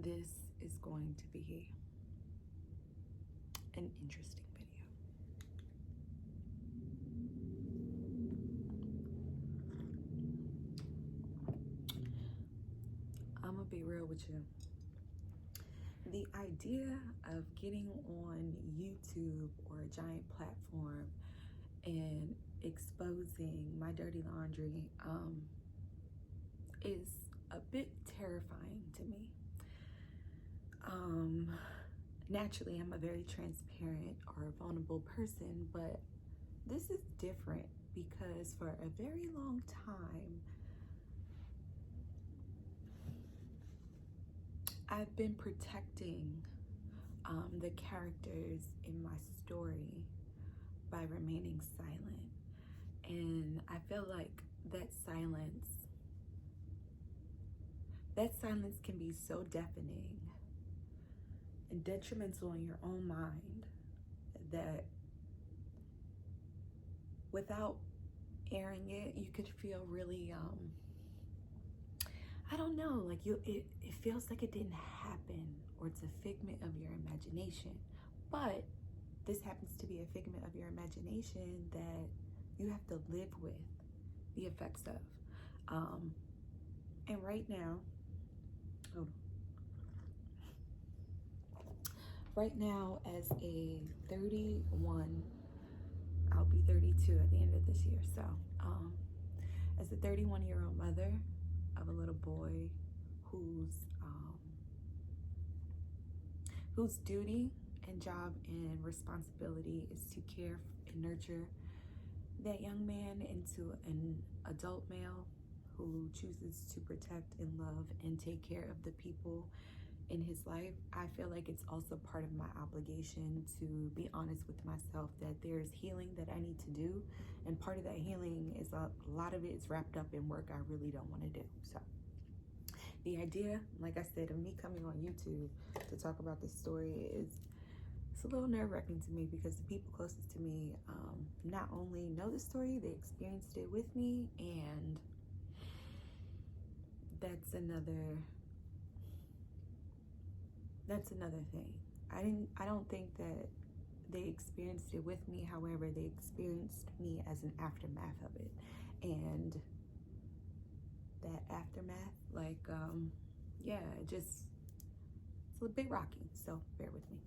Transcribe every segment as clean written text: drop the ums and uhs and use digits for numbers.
This is going to be an interesting video. I'm gonna be real with you. The idea of getting on YouTube or a giant platform and exposing my dirty laundry is a bit terrifying to me. Naturally, I'm a very transparent or vulnerable person, but this is different because for a very long time, I've been protecting the characters in my story by remaining silent. And I feel like that silence can be so deafening and detrimental in your own mind that without airing it, you could feel really, I don't know, like it feels like it didn't happen, or it's a figment of your imagination. But this happens to be a figment of your imagination that you have to live with the effects of. And right now, as a 31, I'll be 32 at the end of this year. So, as a 31-year-old mother of a little boy whose duty and job and responsibility is to care and nurture that young man into an adult male who chooses to protect and love and take care of the people in his life, I feel like it's also part of my obligation to be honest with myself that there's healing that I need to do, and part of that healing is a lot of it is wrapped up in work I really don't want to do. So the idea, like I said, of me coming on YouTube to talk about this story it's a little nerve-wracking to me because the people closest to me not only know the story, they experienced it with me, and that's another thing. I don't think that they experienced it with me. However, they experienced me as an aftermath of it. And that aftermath, like, yeah, it's a bit rocky. So bear with me.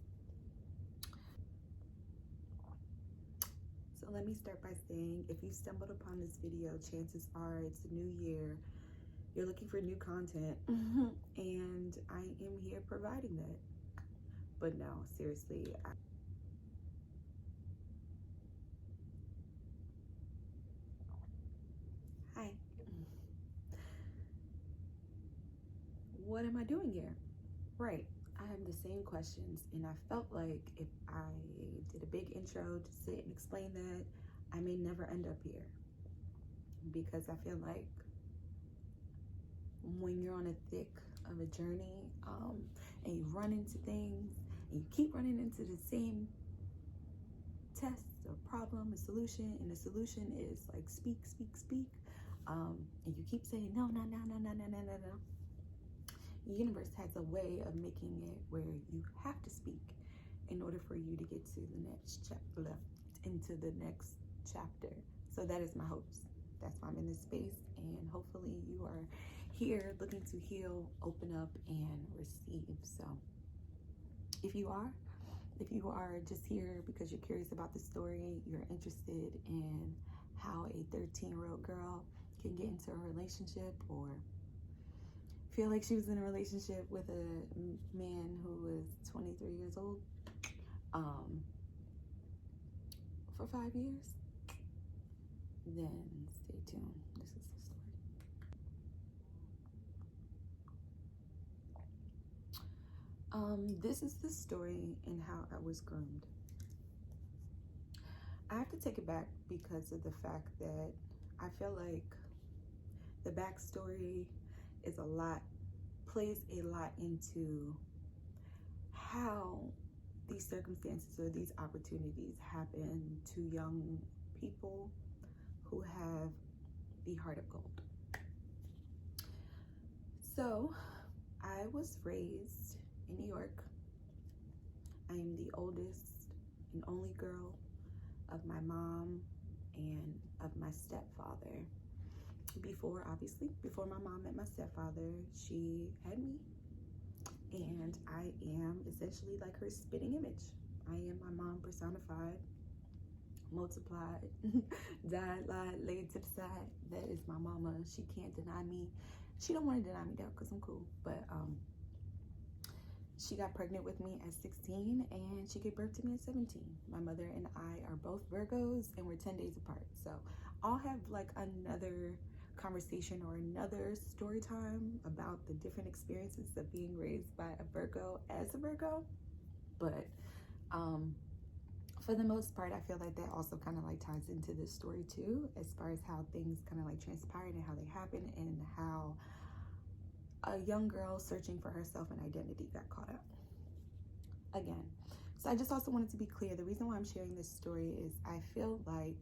So let me start by saying, if you stumbled upon this video, chances are it's a new year. You're looking for new content, and I am here providing that. But no, seriously, hi. What am I doing here? Right, I have the same questions, and I felt like if I did a big intro to sit and explain that, I may never end up here, because I feel like when you're on a thick of a journey and you run into things and you keep running into the same test or problem, a solution, and the solution is like speak, and you keep saying no, the universe has a way of making it where you have to speak in order for you to get to the next chapter, into the next chapter. So that is my hopes. That's why I'm in this space, and hopefully you are here looking to heal, open up, and receive. So if you are just here because you're curious about the story, you're interested in how a 13-year-old girl can get into a relationship, or feel like she was in a relationship with a man who was 23 years old for 5 years, then stay tuned. This is the story. This is the story and how I was groomed. I have to take it back because of the fact that I feel like the backstory plays a lot into how these circumstances or these opportunities happen to young people who have the heart of gold. So I was raised in New York. I am the oldest and only girl of my mom and of my stepfather. Before my mom met my stepfather, she had me, and I am essentially like her spitting image. I am my mom personified, multiplied, died, lied, laid to the side. That is my mama. She can't deny me. She don't want to deny me though, because I'm cool, but she got pregnant with me at 16 and she gave birth to me at 17. My mother and I are both Virgos and we're 10 days apart. So I'll have like another conversation or another story time about the different experiences of being raised by a Virgo as a Virgo. But for the most part, I feel like that also kind of like ties into this story too, as far as how things kind of like transpired and how they happened, and how a young girl searching for herself and identity got caught up again. So I just also wanted to be clear, the reason why I'm sharing this story is I feel like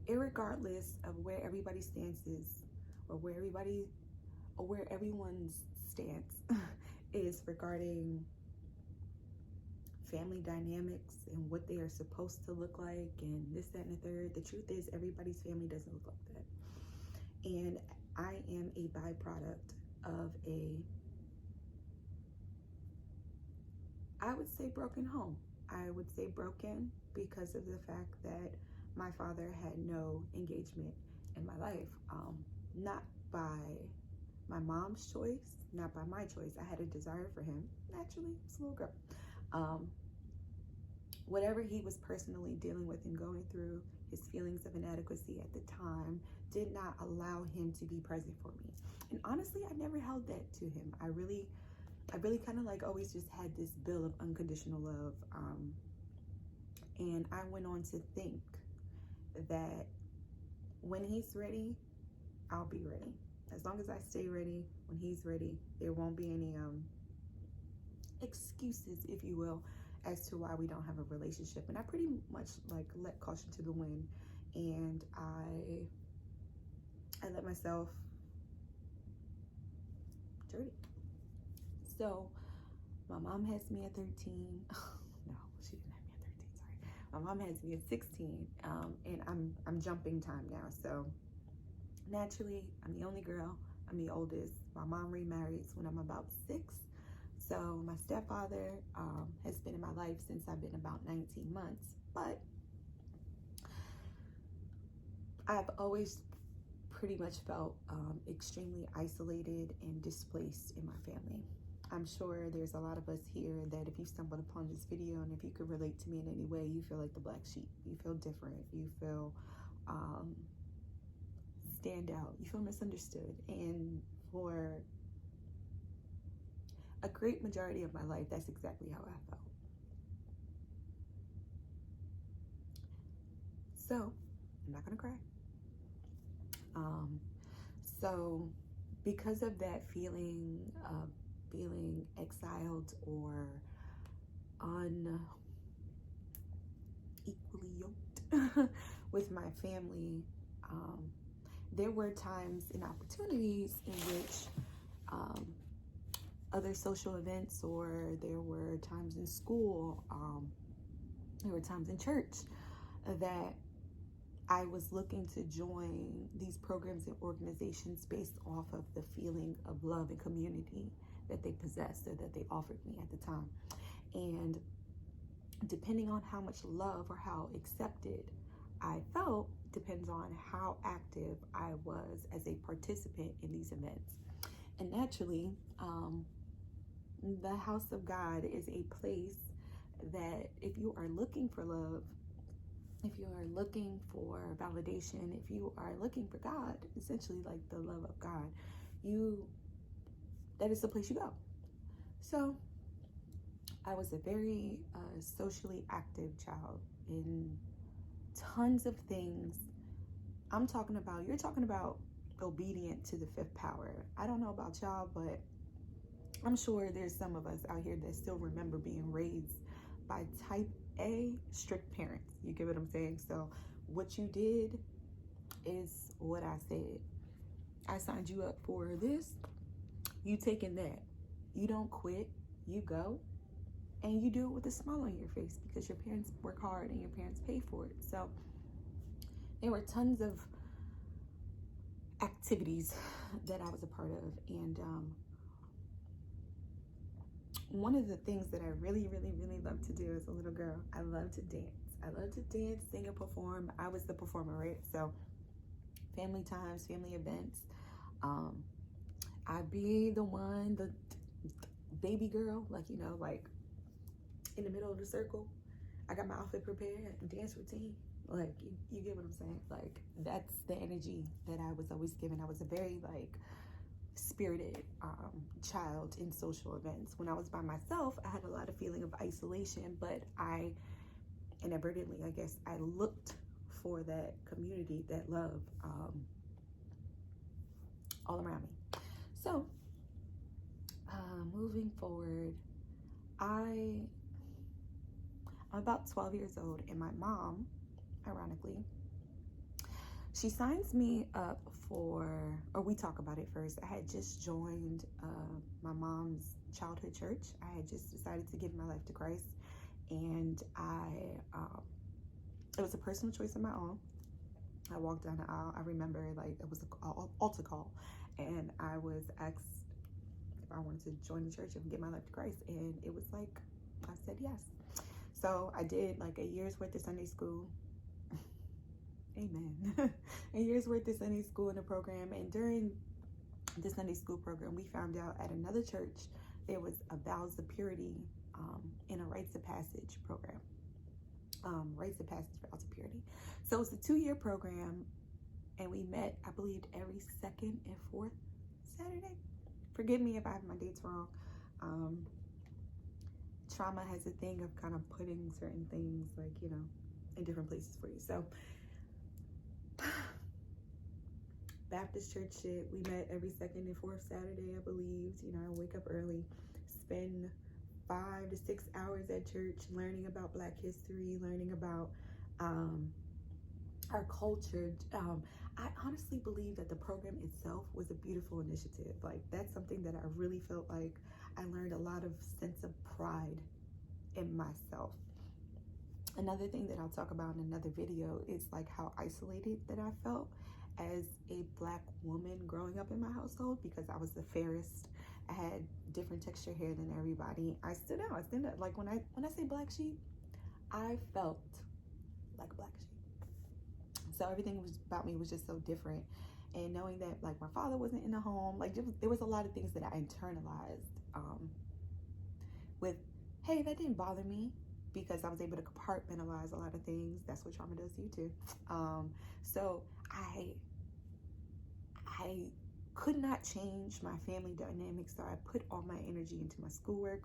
irregardless of where everybody stands is, or where everyone's stance is regarding family dynamics and what they are supposed to look like and this, that, and the third, the truth is everybody's family doesn't look like that. And I am a byproduct of I would say broken home. I would say broken because of the fact that my father had no engagement in my life. Not by my mom's choice, not by my choice. I had a desire for him, naturally, it's a little girl. Whatever he was personally dealing with and going through, his feelings of inadequacy at the time did not allow him to be present for me. And honestly, I never held that to him. I really kind of like always just had this bill of unconditional love. And I went on to think that when he's ready, I'll be ready. As long as I stay ready, when he's ready, there won't be any excuses, if you will, as to why we don't have a relationship. And I pretty much like let caution to the wind, and I let myself dirty. So my mom has me at 13. No, she didn't have me at 13, sorry. My mom has me at 16, and I'm jumping time now. So naturally, I'm the only girl, I'm the oldest. My mom remarries when I'm about 6. So my stepfather has been in my life since I've been about 19 months, but I've always pretty much felt extremely isolated and displaced in my family. I'm sure there's a lot of us here that if you stumbled upon this video and if you could relate to me in any way, you feel like the black sheep, you feel different, you feel stand out, you feel misunderstood. And for a great majority of my life, that's exactly how I felt. So I'm not gonna cry. So because of that feeling of feeling exiled or unequally yoked with my family, there were times and opportunities in which other social events, or there were times in school, there were times in church that I was looking to join these programs and organizations based off of the feeling of love and community that they possessed or that they offered me at the time. And depending on how much love or how accepted I felt depends on how active I was as a participant in these events. And naturally, the house of God is a place that if you are looking for love, if you are looking for validation, if you are looking for God, essentially like the love of God, that is the place you go. So I was a very socially active child in tons of things. You're talking about obedient to the 5th power. I don't know about y'all, but I'm sure there's some of us out here that still remember being raised by type A strict parents. You get what I'm saying? So what you did is what I said. I signed you up for this. You taking that. You don't quit. You go. And you do it with a smile on your face because your parents work hard and your parents pay for it. So there were tons of activities that I was a part of. And one of the things that I really, really, really loved to do as a little girl, I loved to dance. I loved to dance, sing, and perform. I was the performer, right? So family times, family events. I'd be the one, the baby girl, like, you know, like in the middle of the circle. I got my outfit prepared, dance routine. Like, you get what I'm saying? Like, that's the energy that I was always given. I was a very, like, spirited child in social events. When I was by myself, I had a lot of feeling of isolation, but I, inadvertently, I guess, I looked for that community, that love all around me. So, moving forward, I'm about 12 years old, and my mom, ironically, she signs me up for, or we talk about it first. I had just joined my mom's childhood church. I had just decided to give my life to Christ, and it was a personal choice of my own. I walked down the aisle. I remember, like, it was an altar call, and I was asked if I wanted to join the church and give my life to Christ, and it was like, I said yes. So I did like a year's worth of Sunday school. Amen. A year's worth of Sunday school in the program. And during the Sunday school program, we found out at another church there was a vows of purity in a rites of passage program. Rites of passage, vows of purity. So it's a 2-year program, and we met, I believe, every second and fourth Saturday. Forgive me if I have my dates wrong. Trauma has a thing of kind of putting certain things, like, you know, in different places for you. So Baptist church shit, we met every second and fourth Saturday, I believe. You know, I wake up early, spend 5 to 6 hours at church learning about Black history, learning about our culture. I honestly believe that the program itself was a beautiful initiative. Like, that's something that I really felt like I learned a lot of sense of pride in myself. Another thing that I'll talk about in another video is like how isolated that I felt as a Black woman growing up in my household, because I was the fairest. I had different texture hair than everybody. I stood out. Like, when I say Black sheep, I felt like a Black sheep. So everything about me was just so different. And knowing that, like, my father wasn't in the home, like, there was a lot of things that I internalized with, hey, that didn't bother me, because I was able to compartmentalize a lot of things. That's what trauma does to you too. So I could not change my family dynamics, so I put all my energy into my schoolwork,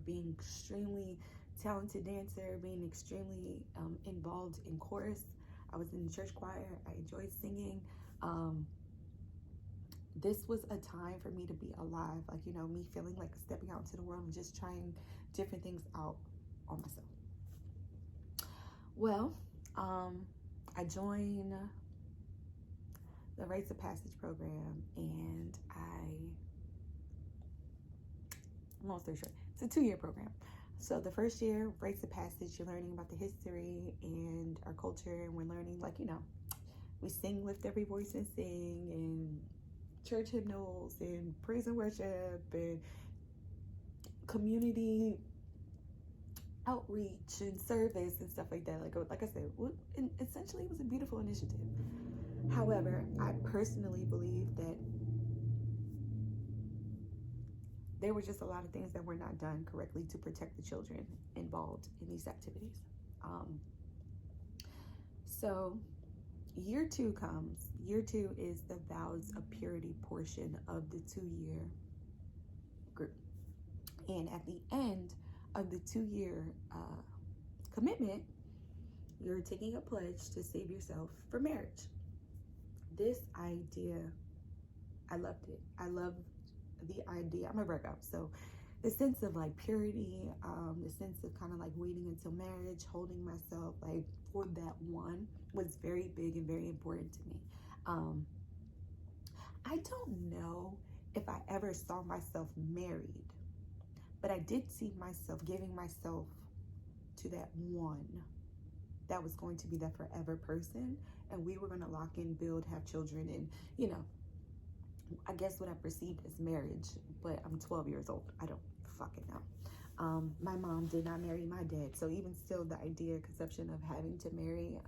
being extremely talented dancer, being extremely involved in chorus. I was in the church choir. I enjoyed singing. This was a time for me to be alive, like, you know, me feeling like stepping out into the world and just trying different things out on myself. Well, I joined the Rites of Passage program, and long story short, it's a 2-year program. So the first year, Rites of Passage, you're learning about the history and our culture, and we're learning, like, you know, we sing, lift every voice and sing, and church hymnals, and praise and worship, and community outreach and service and stuff like that. Like I said, essentially it was a beautiful initiative. However, I personally believe that there were just a lot of things that were not done correctly to protect the children involved in these activities. So year 2 comes. Year 2 is the vows of purity portion of the 2-year group. And at the end of the 2-year commitment, you're taking a pledge to save yourself for marriage. This idea, I loved it. I love the idea. I'm a Virgo, so the sense of like purity, the sense of kind of like waiting until marriage, holding myself like for that one was very big and very important to me. I don't know if I ever saw myself married, but I did see myself giving myself to that one that was going to be that forever person, and we were going to lock in, build, have children, and I guess what I perceived as marriage, but I'm 12 years old. I don't fucking know. My mom did not marry my dad, so even still the idea, conception of having to marry,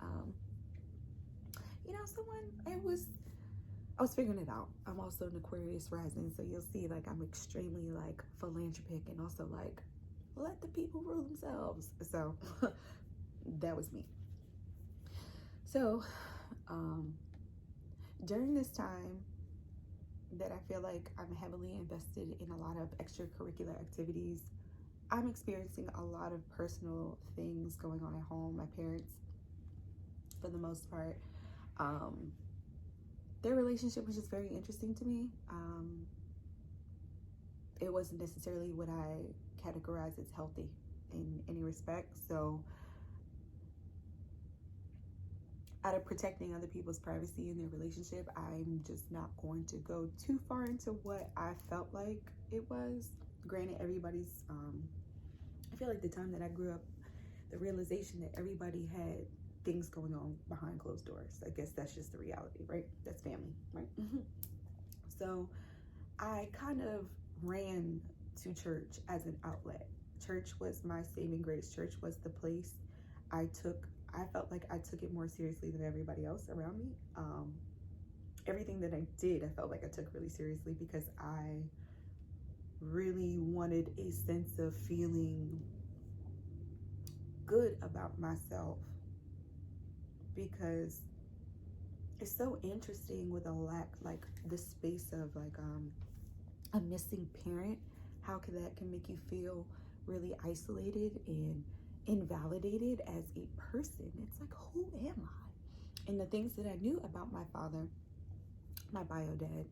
someone, I was figuring it out. I'm also an Aquarius rising, so you'll see like I'm extremely like philanthropic and also like let the people rule themselves. So that was me. So during this time that I feel like I'm heavily invested in a lot of extracurricular activities, I'm experiencing a lot of personal things going on at home. My parents, for the most part, their relationship was just very interesting to me. It wasn't necessarily what I categorize as healthy in any respect. So out of protecting other people's privacy in their relationship, I'm just not going to go too far into what I felt like it was. Granted, everybody's, I feel like the time that I grew up, the realization that everybody had things going on behind closed doors. I guess that's just the reality, right? That's family, right? So I kind of ran to church as an outlet. Church was my saving grace. Church was the place I felt like I took it more seriously than everybody else around me. Everything that I did, I felt like I took really seriously because I really wanted a sense of feeling good about myself, because it's so interesting with a lack, like the space of like a missing parent, how that can make you feel really isolated and invalidated as a person. It's like, who am I? And the things that I knew about my father, my bio dad,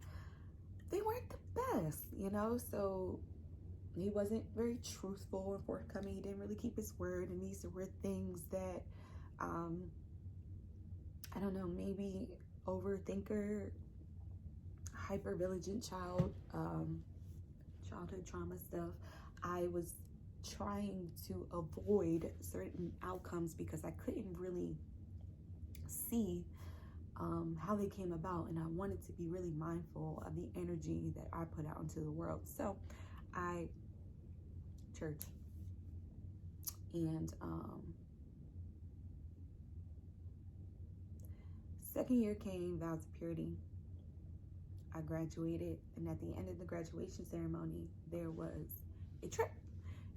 they weren't the best, so he wasn't very truthful and forthcoming. He didn't really keep his word, and these were things that I don't know, maybe overthinker, hyper vigilant child, childhood trauma stuff. I was trying to avoid certain outcomes because I couldn't really see how they came about, and I wanted to be really mindful of the energy that I put out into the world. So I church, and second year came, vows of purity. I graduated, and at the end of the graduation ceremony, there was a trip.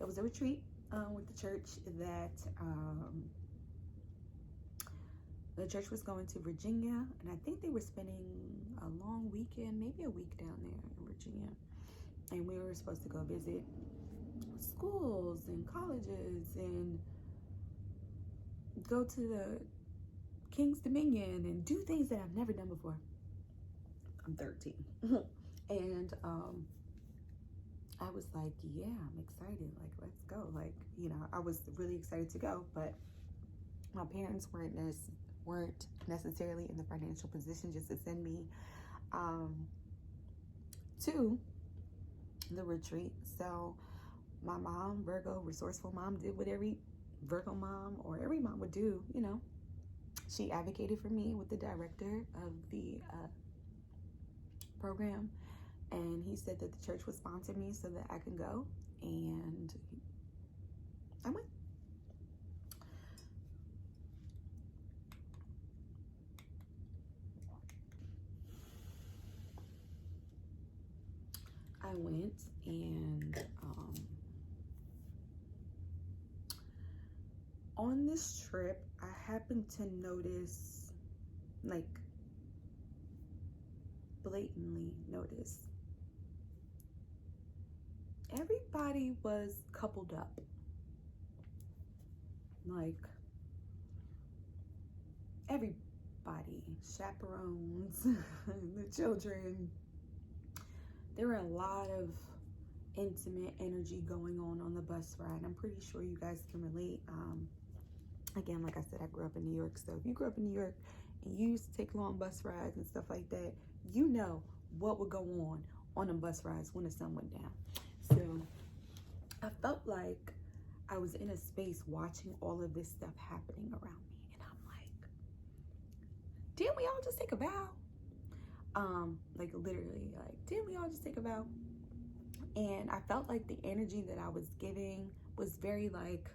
It was a retreat with the church that the church was going to Virginia, and I think they were spending a long weekend, maybe a week down there in Virginia. And we were supposed to go visit schools and colleges and go to the King's Dominion and do things that I've never done before. I'm 13. And I was like, yeah, I'm excited. Like, let's go. Like, I was really excited to go, but my parents weren't necessarily in the financial position just to send me to the retreat. So my mom, Virgo, resourceful mom, did what every Virgo mom or every mom would do, She advocated for me with the director of the program, and he said that the church would sponsor me so that I can go, and I went. And on this trip, I happened to notice, like, blatantly notice, everybody was coupled up. Like, everybody, chaperones, the children. There were a lot of intimate energy going on the bus ride. I'm pretty sure you guys can relate. Again, like I said, I grew up in New York. So if you grew up in New York and you used to take long bus rides and stuff like that, you know what would go on the bus rides when the sun went down. So I felt like I was in a space watching all of this stuff happening around me. And I'm like, didn't we all just take a vow? Like literally, like, didn't we all just take a vow? And I felt like the energy that I was giving was very like,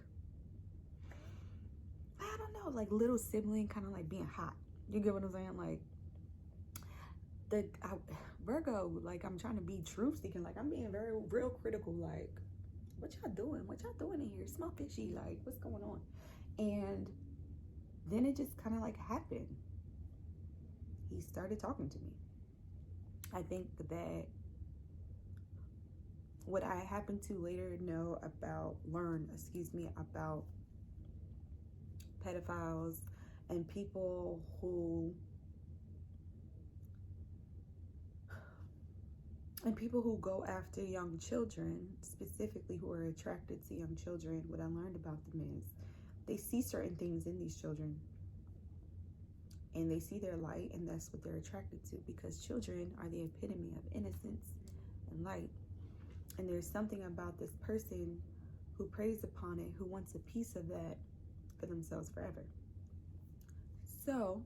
I don't know, like little sibling, kind of like being hot. You get what I'm saying? Like Virgo, like I'm trying to be truth seeking. Like I'm being very real critical. Like, what y'all doing? What y'all doing in here? Smell fishy. Like, what's going on? And then it just kind of like happened. He started talking to me. I think that what I happened to later learn about pedophiles and people who go after young children, specifically who are attracted to young children. What I learned about them is they see certain things in these children and they see their light, and that's what they're attracted to, because children are the epitome of innocence and light. And there's something about this person who preys upon it, who wants a piece of that for themselves forever. So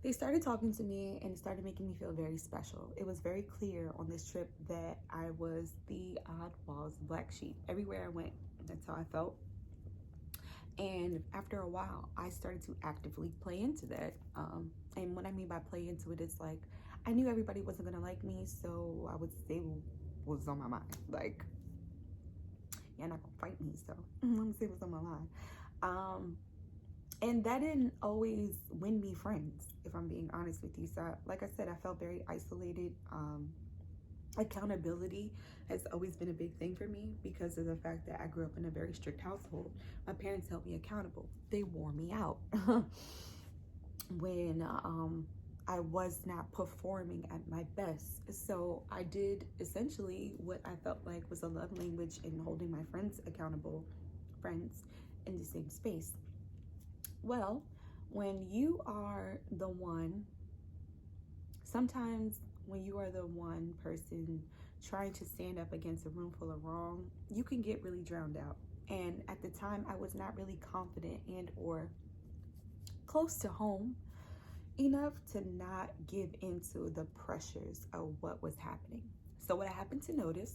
they started talking to me and started making me feel very special. It was very clear on this trip that I was the oddballs, black sheep. Everywhere I went, that's how I felt. And after a while, I started to actively play into that. And what I mean by play into it is like, I knew everybody wasn't gonna like me, so I would say what was on my mind. Like, you're not gonna fight me, so let me say what's on my mind. And that didn't always win me friends, if I'm being honest with you. So like I said, I felt very isolated. Accountability has always been a big thing for me because of the fact that I grew up in a very strict household. My parents held me accountable. They wore me out when I was not performing at my best. So I did essentially what I felt like was a love language in holding my friends accountable, friends in the same space. Well, when you are the one, sometimes when you are the one person trying to stand up against a room full of wrong, you can get really drowned out. And at the time, I was not really confident and or close to home enough to not give into the pressures of what was happening. So what I happened to notice,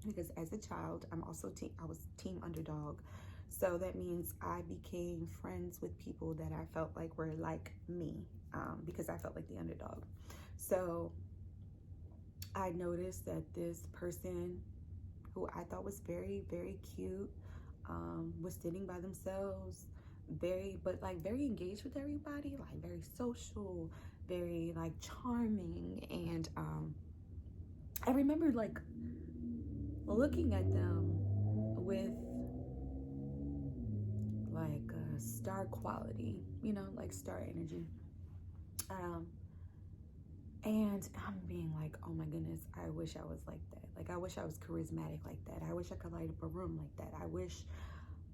because as a child, I was team underdog. So that means I became friends with people that I felt like were like me, because I felt like the underdog. So I noticed that this person who I thought was very, very cute, was sitting by themselves, very engaged with everybody, like very social, very like charming. And I remember like looking at them with like star quality, like star energy. And I'm being like, oh my goodness, I wish I was like that. Like, I wish I was charismatic like that. I wish I could light up a room like that. I wish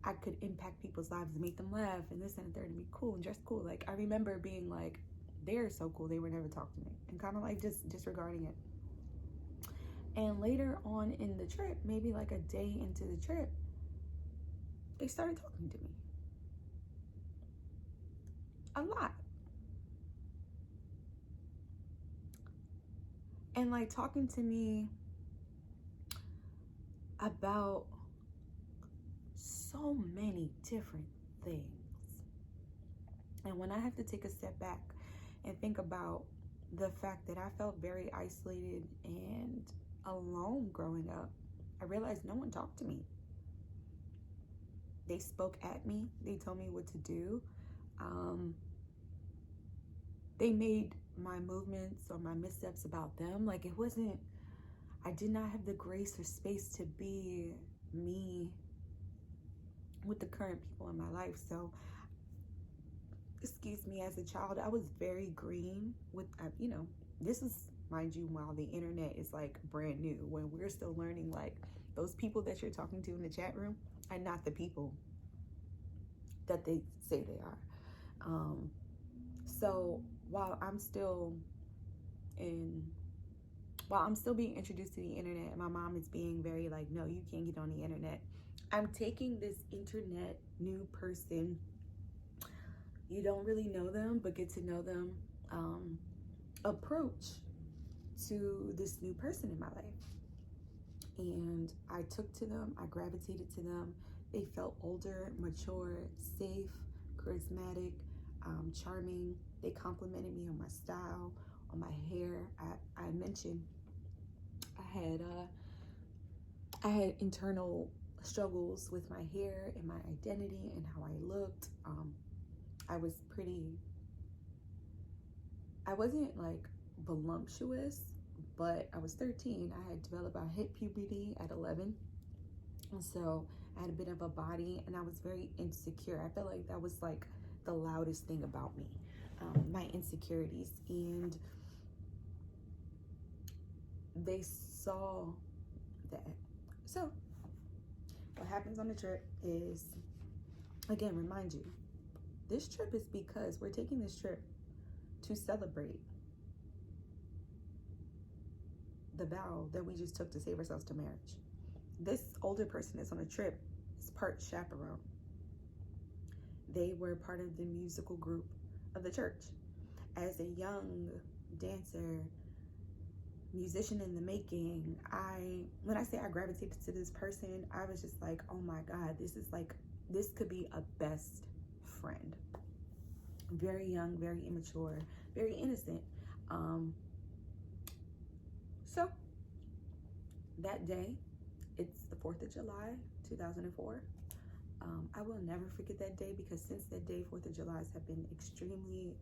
I could impact people's lives and make them laugh and this and the third and be cool and dress cool. Like, I remember being like, they're so cool, they would never talk to me, and kind of like just disregarding it. And later on in the trip, maybe like a day into the trip, they started talking to me a lot. And like talking to me about so many different things. And when I have to take a step back and think about the fact that I felt very isolated and alone growing up, I realized no one talked to me. They spoke at me. They told me what to do. They made my movements or my missteps about them. Like, it wasn't, I did not have the grace or space to be me with the current people in my life. So, excuse me, as a child, I was very green with, this is mind you, while the internet is like brand new, when we're still learning, like those people that you're talking to in the chat room are not the people that they say they are. So while I'm still being introduced to the internet, and my mom is being very like, no, you can't get on the internet, I'm taking this internet new person, you don't really know them, but get to know them, approach to this new person in my life. And I took to them, I gravitated to them. They felt older, mature, safe, charismatic, charming. They complimented me on my style, on my hair. I mentioned I had internal struggles with my hair and my identity and how I looked. I wasn't like voluptuous, but I was 13. I had developed a hit puberty at 11. And so I had a bit of a body, and I was very insecure. I felt like that was like the loudest thing about me, my insecurities. And they saw that. So what happens on the trip is, again, remind you, this trip is because we're taking this trip to celebrate the vow that we just took to save ourselves to marriage. This older person that's on the trip is part chaperone. They were part of the musical group of the church. As a young dancer, musician in the making, when I say I gravitated to this person, I was just like, oh my God, this could be a best friend. Very young, very immature, very innocent. So that day, it's the 4th of July, 2004. I will never forget that day, because since that day, 4th of July's have been extremely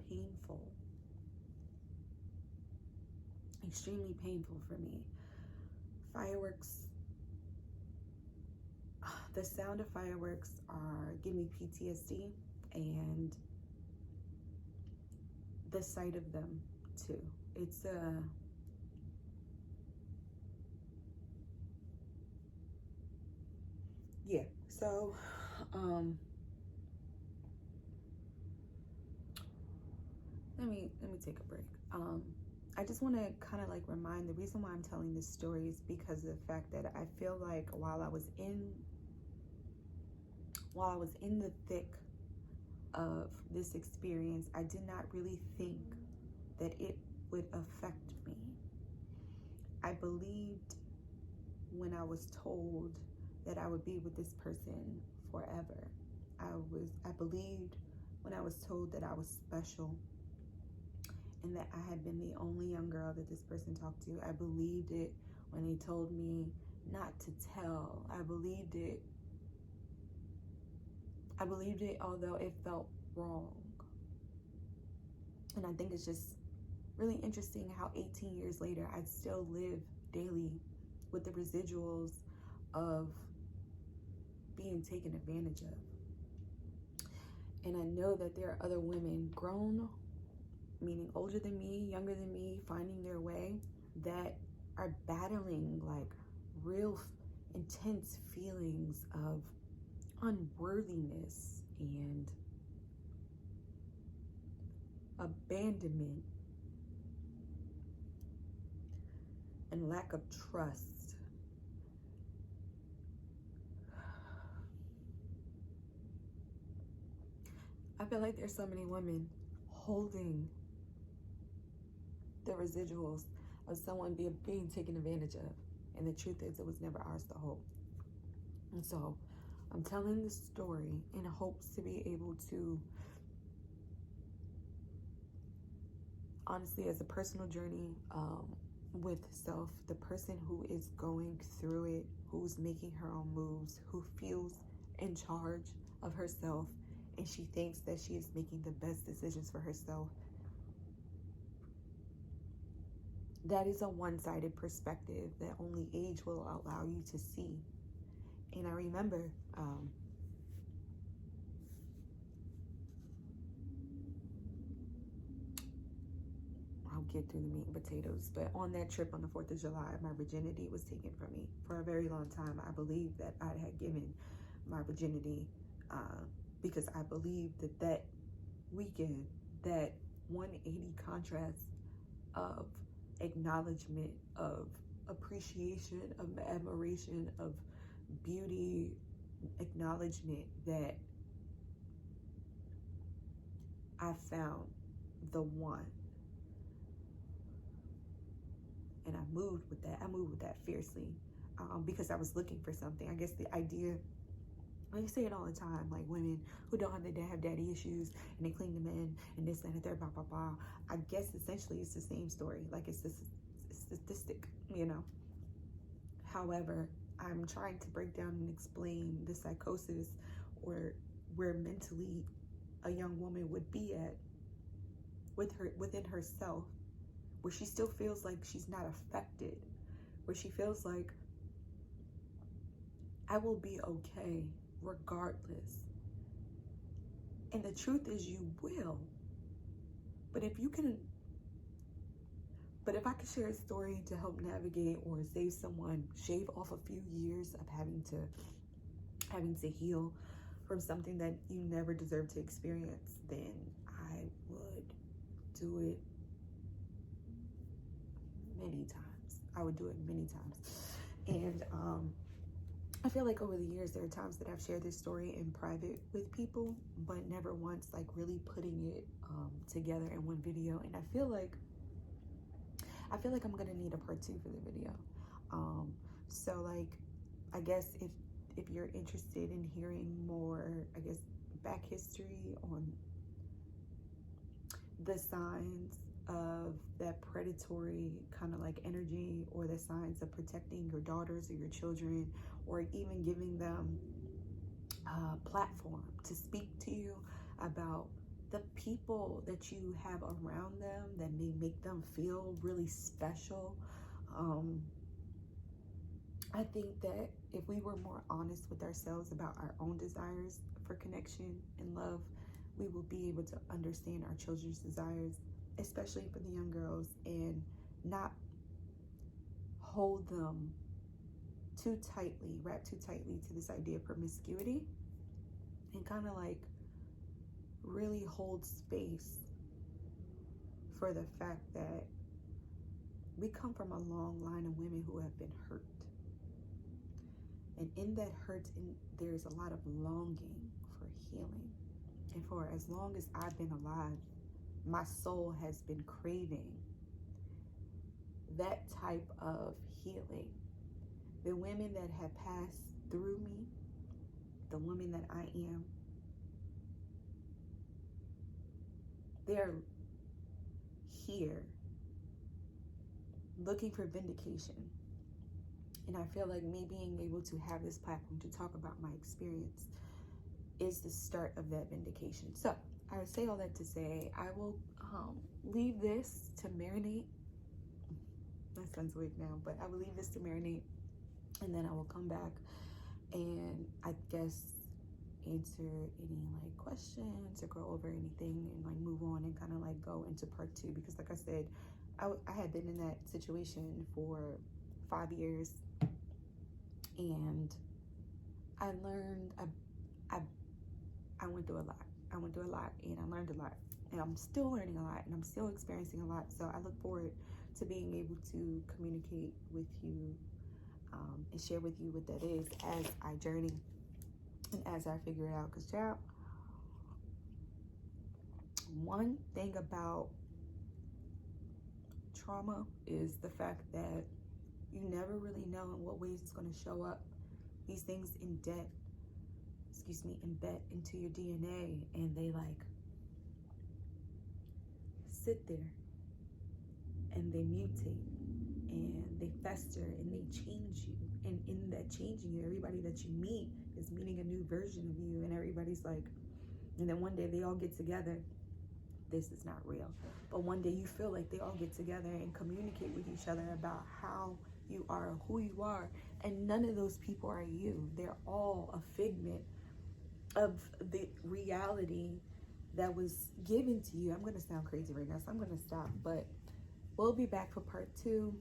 painful. Extremely painful for me. Fireworks, the sound of fireworks are giving me PTSD, and the sight of them too. It's yeah. So let me take a break. I just want to kind of like remind, the reason why I'm telling this story is because of the fact that I feel like while I was in the thick of this experience, I did not really think that it would affect me. I believed when I was told that I would be with this person forever. I believed when I was told that I was special, and that I had been the only young girl that this person talked to. I believed it when they told me not to tell. I believed it although it felt wrong. And I think it's just really interesting how 18 years later, I still live daily with the residuals of being taken advantage of. And I know that there are other women, grown, meaning older than me, younger than me, finding their way, that are battling like real intense feelings of unworthiness and abandonment and lack of trust. I feel like there's so many women holding the residuals of someone being taken advantage of. And the truth is, it was never ours to hold. And so I'm telling this story in hopes to be able to, honestly, as a personal journey with self, the person who is going through it, who's making her own moves, who feels in charge of herself, and she thinks that she is making the best decisions for herself. That is a one-sided perspective that only age will allow you to see. And I remember get through the meat and potatoes. But on that trip on the 4th of July, my virginity was taken from me. For a very long time, I believed that I had given my virginity because I believed that that weekend, that 180 contrast of acknowledgement, of appreciation, of admiration, of beauty, acknowledgement, that I found the one. And I moved with that. I moved with that fiercely because I was looking for something. I guess the idea, I say it all the time, like women who don't have daddy issues and they cling to men and this, that, and the third, blah, blah, blah. I guess essentially it's the same story. Like it's this statistic, you know. However, I'm trying to break down and explain the psychosis, or where mentally a young woman would be at within herself, where she still feels like she's not affected, where she feels like I will be okay regardless. And the truth is you will. But if I could share a story to help navigate or save someone, shave off a few years of having to heal from something that you never deserve to experience, then I would do it many times. I would do it many times. And I feel like over the years, there are times that I've shared this story in private with people, but never once like really putting it together in one video. And I feel like I'm gonna need a part 2 for the video. So like, I guess if you're interested in hearing more, I guess, back history on the signs of that predatory kind of like energy, or the signs of protecting your daughters or your children, or even giving them a platform to speak to you about the people that you have around them that may make them feel really special. I think that if we were more honest with ourselves about our own desires for connection and love, we will be able to understand our children's desires, especially for the young girls, and not hold them wrap too tightly to this idea of promiscuity, and kind of like really hold space for the fact that we come from a long line of women who have been hurt. And in that hurt, there's a lot of longing for healing. And for as long as I've been alive, my soul has been craving that type of healing. The women that have passed through me, the woman that I am, they're here looking for vindication. And I feel like me being able to have this platform to talk about my experience is the start of that vindication. So I would say all that to say, I will leave this to marinate. My son's awake now, but I will leave this to marinate, and then I will come back and I guess answer any like questions or go over anything and like move on and kind of like go into part 2, because like I said, I had been in that situation for 5 years, and I learned, I went through a lot. I went through a lot, and I learned a lot, and I'm still learning a lot, and I'm still experiencing a lot. So I look forward to being able to communicate with you and share with you what that is as I journey and as I figure it out. Because child, one thing about trauma is the fact that you never really know in what ways it's going to show up. These things embed into your DNA, and they like sit there and they mutate and they fester and they change you. And in that changing you, everybody that you meet is meeting a new version of you, and everybody's like, and then one day they all get together. This is not real. But one day you feel like they all get together and communicate with each other about how you are, who you are. And none of those people are you. They're all a figment of the reality that was given to you. I'm going to sound crazy right now, so I'm going to stop. But we'll be back for part 2.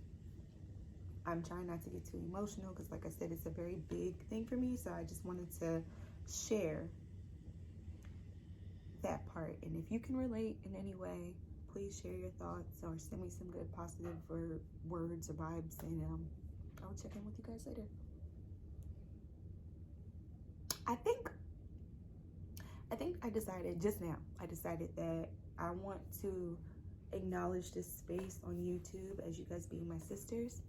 I'm trying not to get too emotional because, like I said, it's a very big thing for me. So I just wanted to share that part. And if you can relate in any way, please share your thoughts or send me some good positive words or vibes, and I'll check in with you guys later. I think I decided just now, that I want to acknowledge this space on YouTube as you guys being my sisters.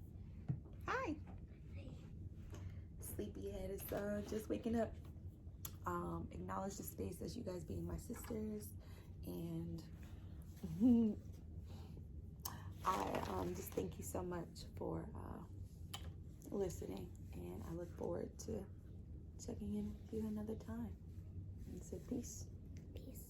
Hi. Sleepyhead is just waking up. Acknowledge the space as you guys being my sisters, and I just thank you so much for listening, and I look forward to checking in with you another time. And so peace. Peace.